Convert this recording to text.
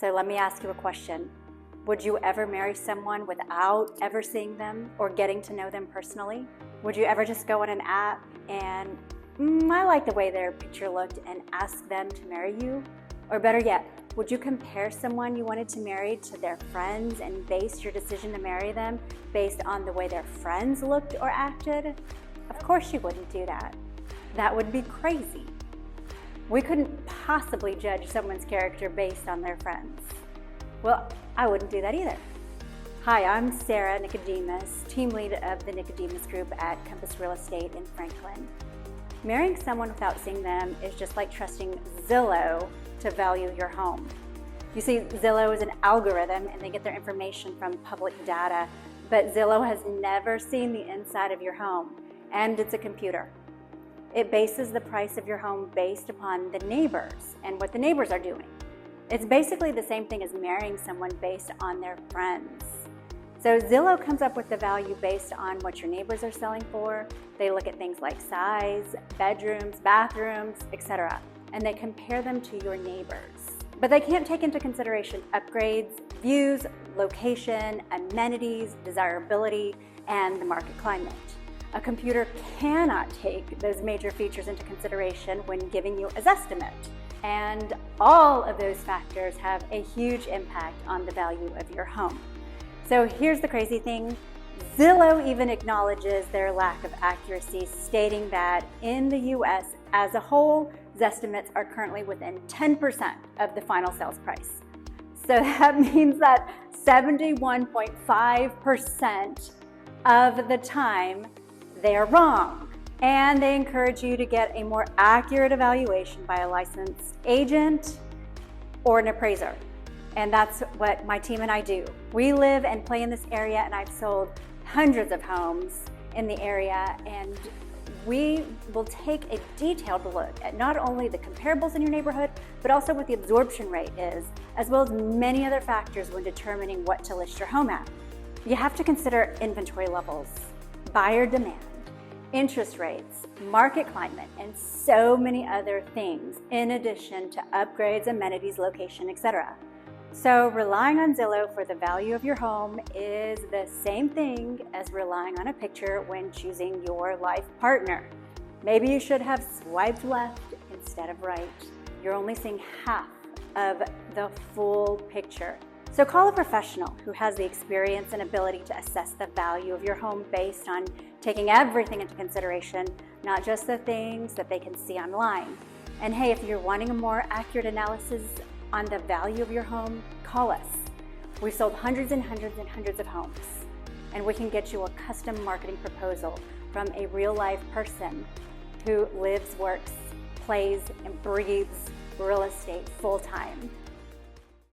So let me ask you a question. Would you ever marry someone without ever seeing them or getting to know them personally? Would you ever just go on an app and, I like the way their picture looked, and ask them to marry you? Or better yet, would you compare someone you wanted to marry to their friends and base your decision to marry them based on the way their friends looked or acted? Of course you wouldn't do that. That would be crazy. We couldn't possibly judge someone's character based on their friends. Well, I wouldn't do that either. Hi, I'm Sarah Nicodemus, team lead of the Nicodemus Group at Compass Real Estate in Franklin. Marrying someone without seeing them is just like trusting Zillow to value your home. You see, Zillow is an algorithm and they get their information from public data, but Zillow has never seen the inside of your home, and it's a computer. It bases the price of your home based upon the neighbors and what the neighbors are doing. It's basically the same thing as marrying someone based on their friends. So Zillow comes up with the value based on what your neighbors are selling for. They look at things like size, bedrooms, bathrooms, etc., and they compare them to your neighbors. But they can't take into consideration upgrades, views, location, amenities, desirability, and the market climate. A computer cannot take those major features into consideration when giving you a Zestimate. And all of those factors have a huge impact on the value of your home. So here's the crazy thing. Zillow even acknowledges their lack of accuracy, stating that in the US as a whole, Zestimates are currently within 10% of the final sales price. So that means that 71.5% of the time they are wrong. And they encourage you to get a more accurate evaluation by a licensed agent or an appraiser. And that's what my team and I do. We live and play in this area, and I've sold hundreds of homes in the area, and we will take a detailed look at not only the comparables in your neighborhood, but also what the absorption rate is, as well as many other factors when determining what to list your home at. You have to consider inventory levels, buyer demand, interest rates, market climate, and so many other things, in addition to upgrades, amenities, location, etc. So relying on Zillow for the value of your home is the same thing as relying on a picture when choosing your life partner. Maybe you should have swiped left instead of right. You're only seeing half of the full picture. So call a professional who has the experience and ability to assess the value of your home based on taking everything into consideration, not just the things that they can see online. And hey, if you're wanting a more accurate analysis on the value of your home, call us. We've sold hundreds and hundreds and hundreds of homes, and we can get you a custom marketing proposal from a real life person who lives, works, plays, and breathes real estate full time.